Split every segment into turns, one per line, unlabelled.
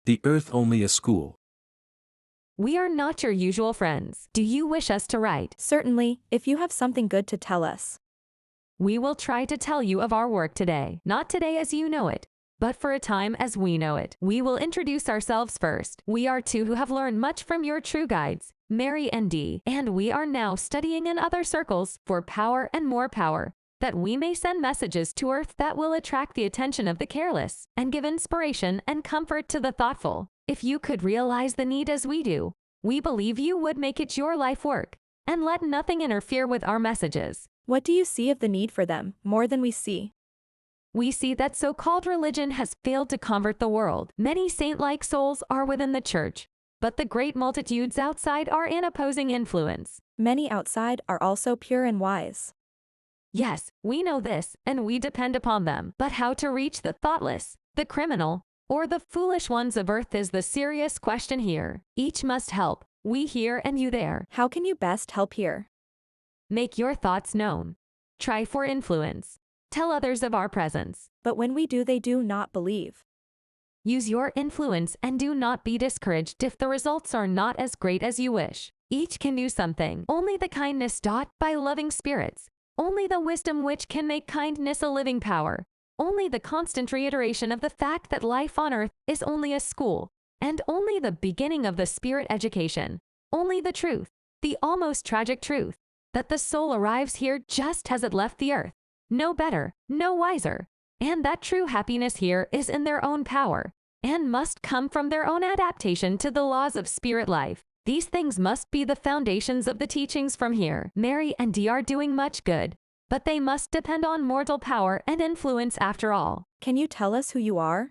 The earth only a school.
We are not your usual friends. Do you wish us to write?
Certainly, if you have something good to tell us.
We will try to tell you of our work today. Not today as you know it, but for a time as we know it. We will introduce ourselves first. We are two who have learned much from your true guides, Mary and Dee, and we are now studying in other circles for power and more power, that we may send messages to Earth that will attract the attention of the careless and give inspiration and comfort to the thoughtful. If you could realize the need as we do, we believe you would make it your life work and let nothing interfere with our messages.
What do you see of the need for them, more than we see?
We see that so-called religion has failed to convert the world. Many saint-like souls are within the church, but the great multitudes outside are an opposing influence.
Many outside are also pure and wise.
Yes, we know this, and we depend upon them. But how to reach the thoughtless, the criminal, or the foolish ones of earth is the serious question here. Each must help, we here and you there.
How can you best help here?
Make your thoughts known. Try for influence. Tell others of our presence.
But when we do, they do not believe.
Use your influence and do not be discouraged if the results are not as great as you wish. Each can do something. Only the kindness taught by loving spirits. Only the wisdom which can make kindness a living power. Only the constant reiteration of the fact that life on earth is only a school, and only the beginning of the spirit education. Only the truth, the almost tragic truth, that the soul arrives here just as it left the earth, no better, no wiser, and that true happiness here is in their own power, and must come from their own adaptation to the laws of spirit life. These things must be the foundations of the teachings from here. Mary and Dee are doing much good, but they must depend on mortal power and influence after all.
Can you tell us who you are?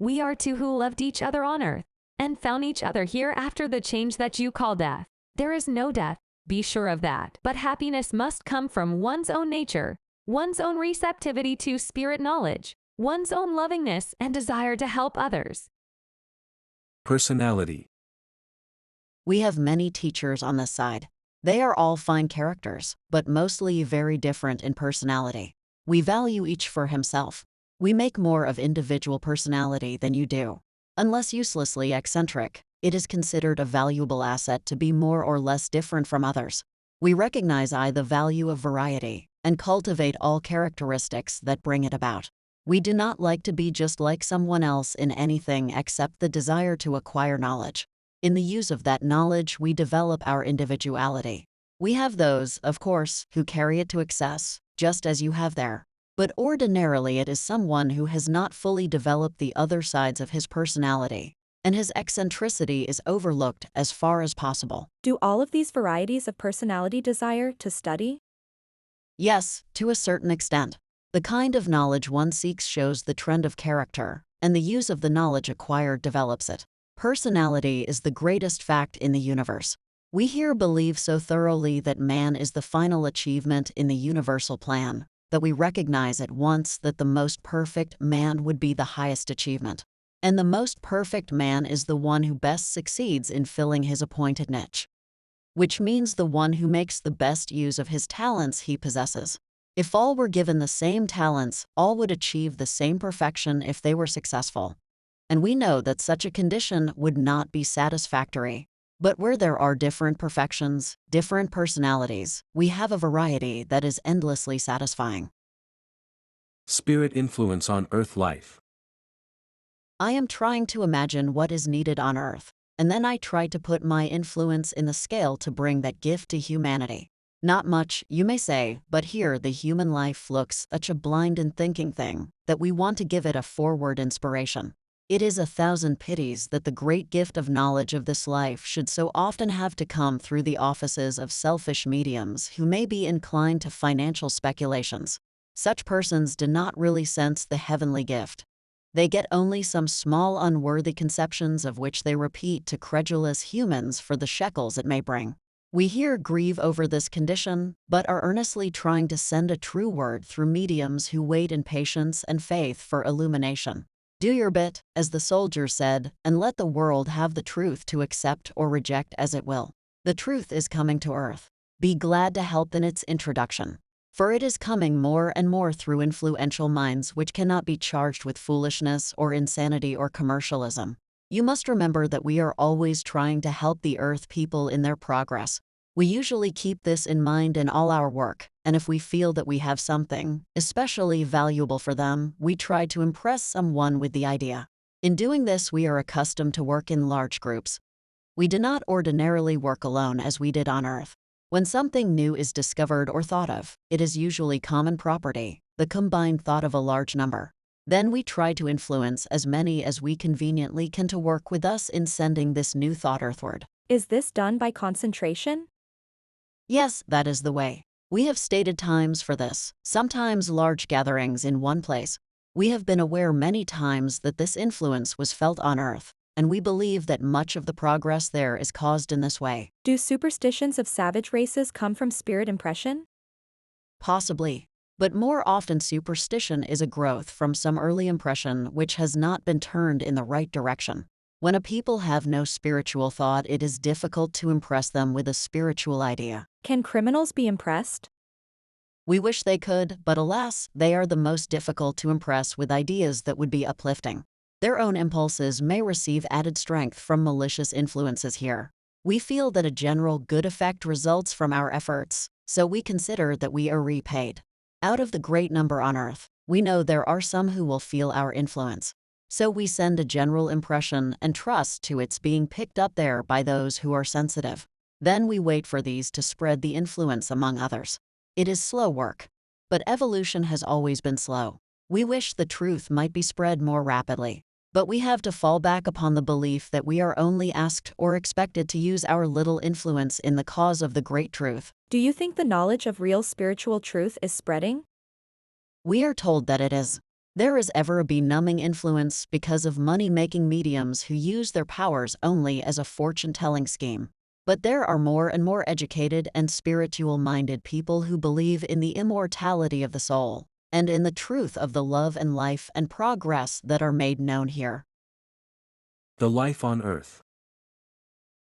We are two who loved each other on earth, and found each other here after the change that you call death. There is no death, be sure of that. But happiness must come from one's own nature, one's own receptivity to spirit knowledge, one's own lovingness and desire to help others.
Personality.
We have many teachers on this side. They are all fine characters, but mostly very different in personality. We value each for himself. We make more of individual personality than you do. Unless uselessly eccentric, it is considered a valuable asset to be more or less different from others. We recognize the value of variety and cultivate all characteristics that bring it about. We do not like to be just like someone else in anything except the desire to acquire knowledge. In the use of that knowledge, we develop our individuality. We have those, of course, who carry it to excess, just as you have there. But ordinarily it is someone who has not fully developed the other sides of his personality, and his eccentricity is overlooked as far as possible.
Do all of these varieties of personality desire to study?
Yes, to a certain extent. The kind of knowledge one seeks shows the trend of character, and the use of the knowledge acquired develops it. Personality is the greatest fact in the universe. We here believe so thoroughly that man is the final achievement in the universal plan, that we recognize at once that the most perfect man would be the highest achievement. And the most perfect man is the one who best succeeds in filling his appointed niche. Which means the one who makes the best use of his talents he possesses. If all were given the same talents, all would achieve the same perfection if they were successful. And we know that such a condition would not be satisfactory. But where there are different perfections, different personalities, we have a variety that is endlessly satisfying.
Spirit influence on earth life.
I am trying to imagine what is needed on earth, and then I try to put my influence in the scale to bring that gift to humanity. Not much, you may say, but here the human life looks such a blind and thinking thing that we want to give it a forward inspiration. It is 1,000 pities that the great gift of knowledge of this life should so often have to come through the offices of selfish mediums who may be inclined to financial speculations. Such persons do not really sense the heavenly gift. They get only some small unworthy conceptions of which they repeat to credulous humans for the shekels it may bring. We here grieve over this condition, but are earnestly trying to send a true word through mediums who wait in patience and faith for illumination. Do your bit, as the soldier said, and let the world have the truth to accept or reject as it will. The truth is coming to earth. Be glad to help in its introduction. For it is coming more and more through influential minds which cannot be charged with foolishness or insanity or commercialism. You must remember that we are always trying to help the Earth people in their progress. We usually keep this in mind in all our work, and if we feel that we have something, especially valuable for them, we try to impress someone with the idea. In doing this, we are accustomed to work in large groups. We do not ordinarily work alone as we did on Earth. When something new is discovered or thought of, it is usually common property, the combined thought of a large number. Then we try to influence as many as we conveniently can to work with us in sending this new thought earthward.
Is this done by concentration?
Yes, that is the way. We have stated times for this, sometimes large gatherings in one place. We have been aware many times that this influence was felt on Earth, and we believe that much of the progress there is caused in this way.
Do superstitions of savage races come from spirit impression?
Possibly. But more often superstition is a growth from some early impression which has not been turned in the right direction. When a people have no spiritual thought, it is difficult to impress them with a spiritual idea.
Can criminals be impressed?
We wish they could, but alas, they are the most difficult to impress with ideas that would be uplifting. Their own impulses may receive added strength from malicious influences here. We feel that a general good effect results from our efforts, so we consider that we are repaid. Out of the great number on Earth, we know there are some who will feel our influence. So we send a general impression and trust to its being picked up there by those who are sensitive. Then we wait for these to spread the influence among others. It is slow work. But evolution has always been slow. We wish the truth might be spread more rapidly. But we have to fall back upon the belief that we are only asked or expected to use our little influence in the cause of the great truth.
Do you think the knowledge of real spiritual truth is spreading?
We are told that it is. There is ever a benumbing influence because of money-making mediums who use their powers only as a fortune-telling scheme. But there are more and more educated and spiritual-minded people who believe in the immortality of the soul, and in the truth of the love and life and progress that are made known here.
The life on earth.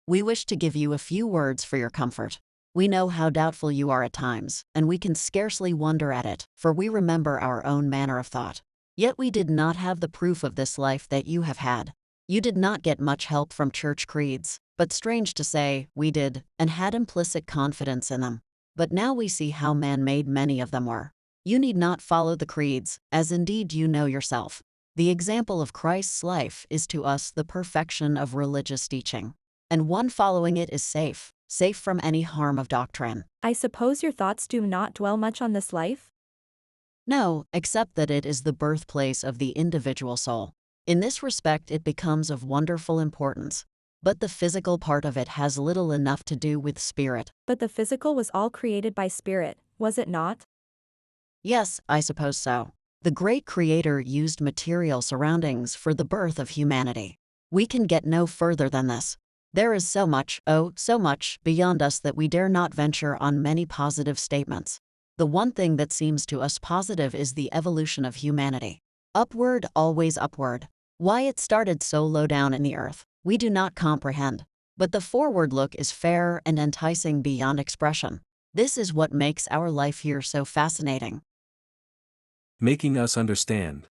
We wish to give you a few words for your comfort. We know how doubtful you are at times, and we can scarcely wonder at it, for we remember our own manner of thought. Yet we did not have the proof of this life that you have had. You did not get much help from church creeds, but strange to say, we did, and had implicit confidence in them. But now we see how man-made many of them were. You need not follow the creeds, as indeed you know yourself. The example of Christ's life is to us the perfection of religious teaching. And one following it is safe from any harm of doctrine.
I suppose your thoughts do not dwell much on this life?
No, except that it is the birthplace of the individual soul. In this respect it becomes of wonderful importance. But the physical part of it has little enough to do with spirit.
But the physical was all created by spirit, was it not?
Yes, I suppose so. The great Creator used material surroundings for the birth of humanity. We can get no further than this. There is so much, so much, beyond us that we dare not venture on many positive statements. The one thing that seems to us positive is the evolution of humanity. Upward, always upward. Why it started so low down in the earth, we do not comprehend. But the forward look is fair and enticing beyond expression. This is what makes our life here so fascinating.
Making us understand.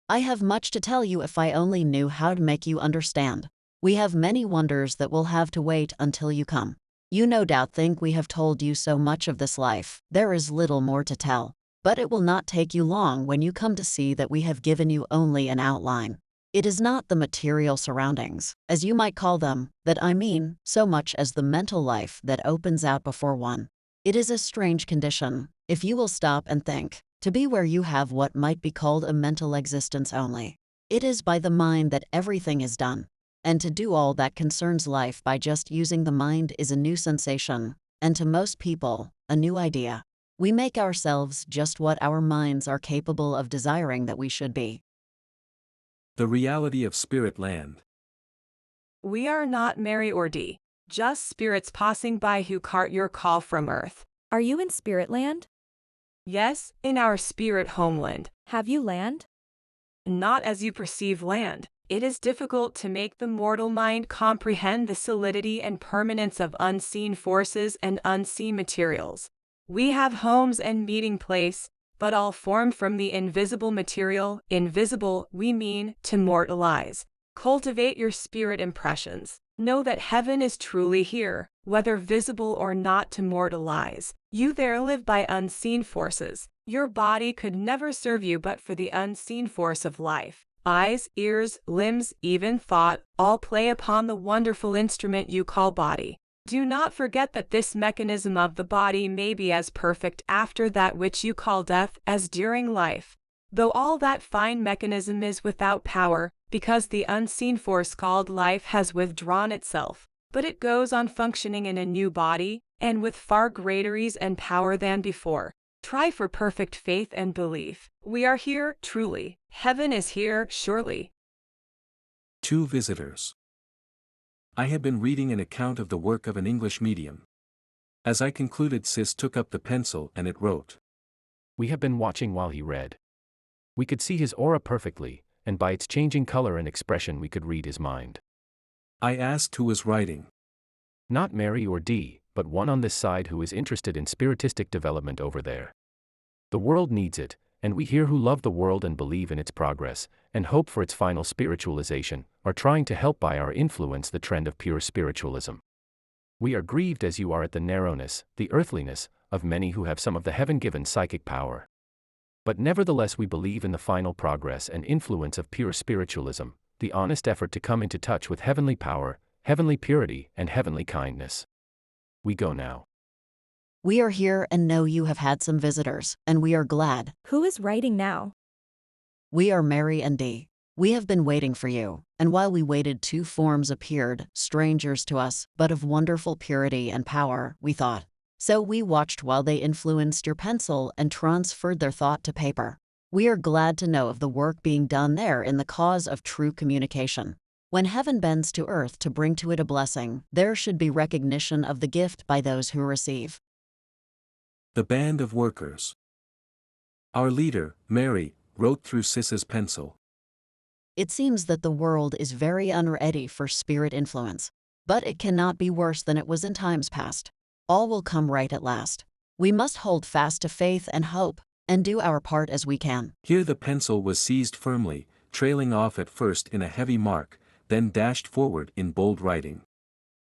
I have much to tell you if I only knew how to make you understand. We have many wonders that will have to wait until you come. You no doubt think we have told you so much of this life, there is little more to tell. But it will not take you long when you come to see that we have given you only an outline. It is not the material surroundings, as you might call them, that I mean, so much as the mental life that opens out before one. It is a strange condition, if you will stop and think, to be where you have what might be called a mental existence only. It is by the mind that everything is done. And to do all that concerns life by just using the mind is a new sensation, and to most people, a new idea. We make ourselves just what our minds are capable of desiring that we should be.
The reality of spirit land.
We are not Mary or Dee, just spirits passing by who cart your call from earth.
Are you in spirit land?
Yes, in our spirit homeland.
Have you land?
Not as you perceive land. It is difficult to make the mortal mind comprehend the solidity and permanence of unseen forces and unseen materials. We have homes and meeting place, but all formed from the invisible material. Invisible, we mean, to mortal eyes. Cultivate your spirit impressions. Know that heaven is truly here, whether visible or not to mortal eyes. You there live by unseen forces. Your body could never serve you but for the unseen force of life. Eyes, ears, limbs, even thought, all play upon the wonderful instrument you call body. Do not forget that this mechanism of the body may be as perfect after that which you call death as during life. Though all that fine mechanism is without power, because the unseen force called life has withdrawn itself, but it goes on functioning in a new body, and with far greater ease and power than before. Try for perfect faith and belief. We are here, truly. Heaven is here, surely.
2 visitors. I had been reading an account of the work of an English medium. As I concluded, Sis took up the pencil and it wrote.
We have been watching while he read. We could see his aura perfectly, and by its changing color and expression we could read his mind.
I asked who was writing.
Not Mary or Dee, but one on this side who is interested in spiritistic development over there. The world needs it, and we here who love the world and believe in its progress, and hope for its final spiritualization, are trying to help by our influence the trend of pure spiritualism. We are grieved as you are at the narrowness, the earthliness, of many who have some of the heaven-given psychic power. But nevertheless we believe in the final progress and influence of pure spiritualism, the honest effort to come into touch with heavenly power, heavenly purity, and heavenly kindness. We go now.
We are here and know you have had some visitors, and we are glad.
Who is writing now?
We are Mary and Dee. We have been waiting for you, and while we waited 2 forms appeared, strangers to us, but of wonderful purity and power, we thought. So we watched while they influenced your pencil and transferred their thought to paper. We are glad to know of the work being done there in the cause of true communication. When heaven bends to earth to bring to it a blessing, there should be recognition of the gift by those who receive.
The band of workers. Our leader, Mary, wrote through Sis's pencil.
It seems that the world is very unready for spirit influence. But it cannot be worse than it was in times past. All will come right at last. We must hold fast to faith and hope, and do our part as we can.
Here the pencil was seized firmly, trailing off at first in a heavy mark, then dashed forward in bold writing.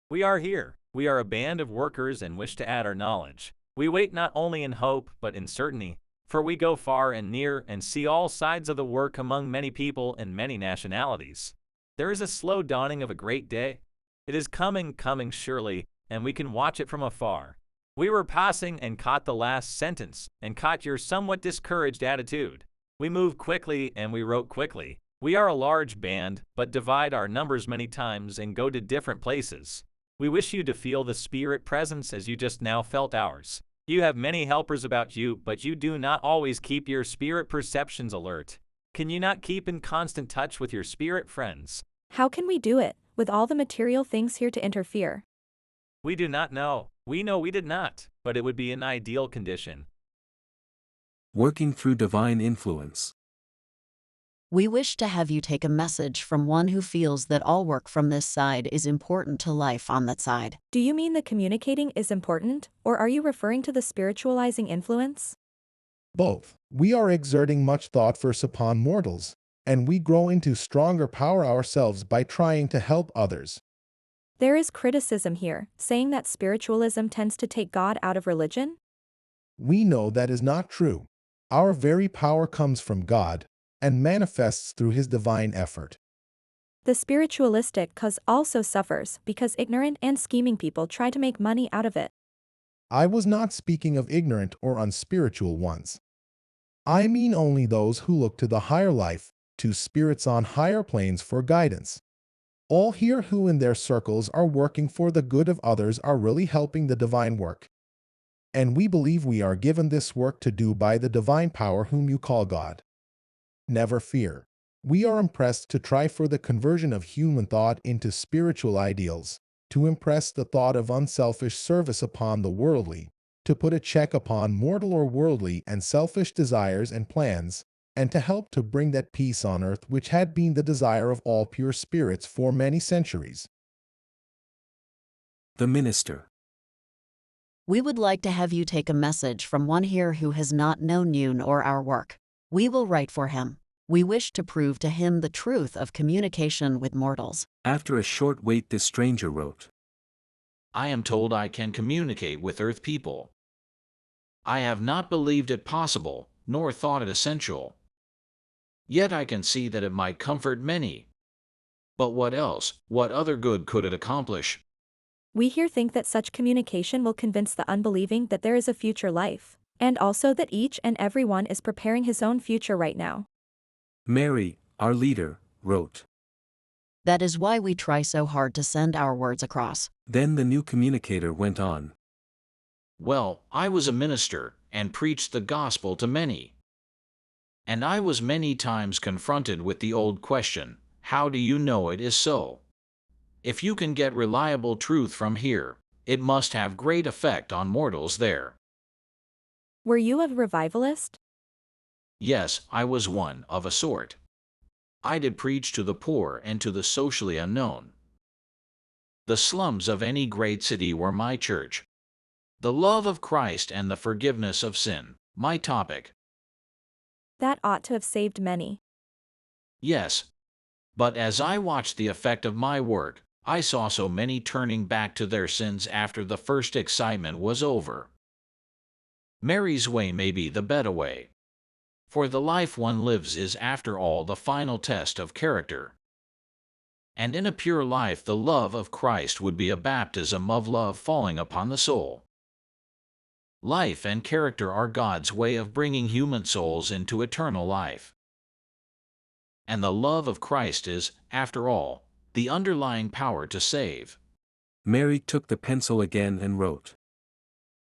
We are here. We are a band of workers and wish to add our knowledge. We wait not only in hope, but in certainty, for we go far and near and see all sides of the work among many people and many nationalities. There is a slow dawning of a great day. It is coming surely, and we can watch it from afar. We were passing and caught the last sentence, and caught your somewhat discouraged attitude. We move quickly and we wrote quickly. We are a large band, but divide our numbers many times and go to different places. We wish you to feel the spirit presence as you just now felt ours. You have many helpers about you, but you do not always keep your spirit perceptions alert. Can you not keep in constant touch with your spirit friends?
How can we do it, with all the material things here to interfere?
We do not know. We know we did not, but it would be an ideal condition.
Working through divine influence.
We wish to have you take a message from one who feels that all work from this side is important to life on that side.
Do you mean the communicating is important, or are you referring to the spiritualizing influence?
Both. We are exerting much thought first upon mortals, and we grow into stronger power ourselves by trying to help others.
There is criticism here, saying that spiritualism tends to take God out of religion?
We know that is not true. Our very power comes from God, and manifests through his divine effort.
The spiritualistic cause also suffers because ignorant and scheming people try to make money out of it.
I was not speaking of ignorant or unspiritual ones. I mean only those who look to the higher life, to spirits on higher planes for guidance. All here who in their circles are working for the good of others are really helping the divine work. And we believe we are given this work to do by the divine power whom you call God. Never fear. We are impressed to try for the conversion of human thought into spiritual ideals, to impress the thought of unselfish service upon the worldly, to put a check upon mortal or worldly and selfish desires and plans, and to help to bring that peace on earth which had been the desire of all pure spirits for many centuries.
The minister.
We would like to have you take a message from one here who has not known you nor our work. We will write for him. We wish to prove to him the truth of communication with mortals.
After a short wait, this stranger wrote,
I am told I can communicate with Earth people. I have not believed it possible, nor thought it essential. Yet I can see that it might comfort many. But what else, what other good could it accomplish?
We here think that such communication will convince the unbelieving that there is a future life, and also that each and every one is preparing his own future right now.
Mary, our leader, wrote.
That is why we try so hard to send our words across.
Then the new communicator went on.
Well, I was a minister, and preached the gospel to many. And I was many times confronted with the old question, how do you know it is so? If you can get reliable truth from here, it must have great effect on mortals there.
Were you a revivalist?
Yes, I was one, of a sort. I did preach to the poor and to the socially unknown. The slums of any great city were my church. The love of Christ and the forgiveness of sin, my topic.
That ought to have saved many.
Yes. But as I watched the effect of my work, I saw so many turning back to their sins after the first excitement was over. Mary's way may be the better way. For the life one lives is after all the final test of character. And in a pure life the love of Christ would be a baptism of love falling upon the soul. Life and character are God's way of bringing human souls into eternal life. And the love of Christ is, after all, the underlying power to save.
Mary took the pencil again and wrote.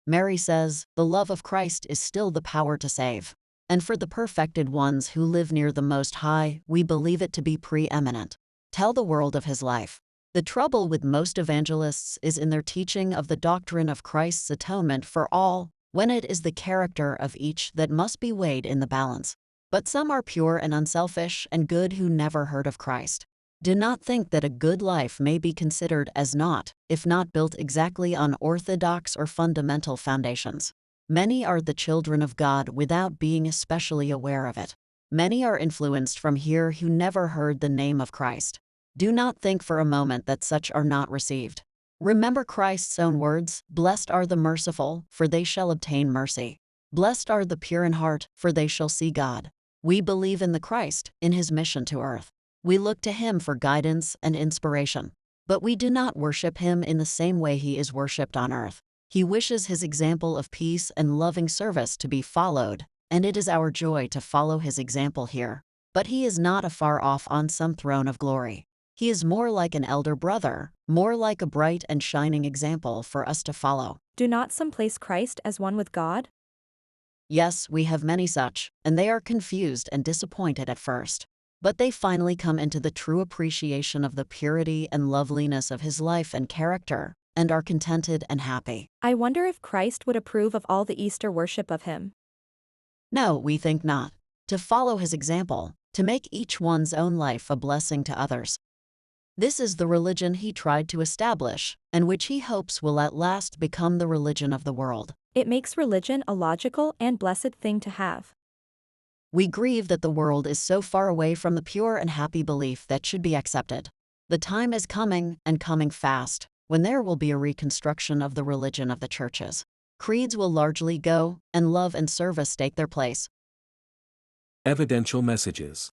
Mary says, the love of Christ is still the power to save. And for the perfected ones who live near the Most High, we believe it to be preeminent. Tell the world of his life. The trouble with most evangelists is in their teaching of the doctrine of Christ's atonement for all, when it is the character of each that must be weighed in the balance. But some are pure and unselfish and good who never heard of Christ. Do not think that a good life may be considered as naught, if not built exactly on orthodox or fundamental foundations. Many are the children of God without being especially aware of it. Many are influenced from here who never heard the name of Christ. Do not think for a moment that such are not received. Remember Christ's own words, blessed are the merciful, for they shall obtain mercy. Blessed are the pure in heart, for they shall see God. We believe in the Christ, in his mission to earth. We look to him for guidance and inspiration. But we do not worship him in the same way he is worshipped on earth. He wishes his example of peace and loving service to be followed, and it is our joy to follow his example here. But he is not afar off on some throne of glory. He is more like an elder brother, more like a bright and shining example for us to follow.
Do not some place Christ as one with God?
Yes, we have many such, and they are confused and disappointed at first. But they finally come into the true appreciation of the purity and loveliness of his life and character, and are contented and happy.
I wonder if Christ would approve of all the Easter worship of him.
No, we think not. To follow his example, to make each one's own life a blessing to others. This is the religion he tried to establish, and which he hopes will at last become the religion of the world.
It makes religion a logical and blessed thing to have.
We grieve that the world is so far away from the pure and happy belief that should be accepted. The time is coming, and coming fast, when there will be a reconstruction of the religion of the churches. Creeds will largely go, and love and service take their place.
Evidential Messages.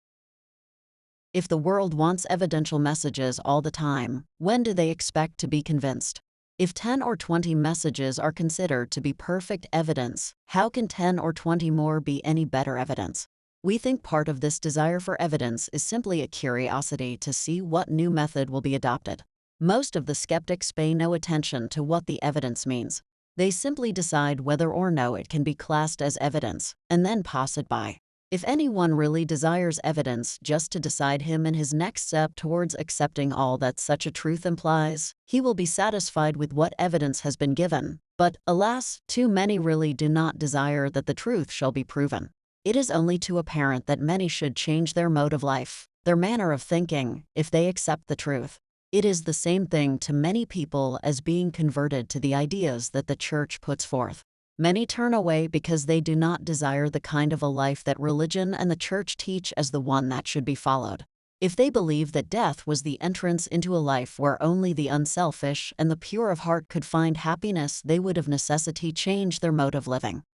If the world wants evidential messages all the time, when do they expect to be convinced? If 10 or 20 messages are considered to be perfect evidence, how can 10 or 20 more be any better evidence? We think part of this desire for evidence is simply a curiosity to see what new method will be adopted. Most of the skeptics pay no attention to what the evidence means. They simply decide whether or no it can be classed as evidence, and then pass it by. If anyone really desires evidence just to decide him in his next step towards accepting all that such a truth implies, he will be satisfied with what evidence has been given. But, alas, too many really do not desire that the truth shall be proven. It is only too apparent that many should change their mode of life, their manner of thinking, if they accept the truth. It is the same thing to many people as being converted to the ideas that the Church puts forth. Many turn away because they do not desire the kind of a life that religion and the church teach as the one that should be followed. If they believe that death was the entrance into a life where only the unselfish and the pure of heart could find happiness, they would of necessity change their mode of living.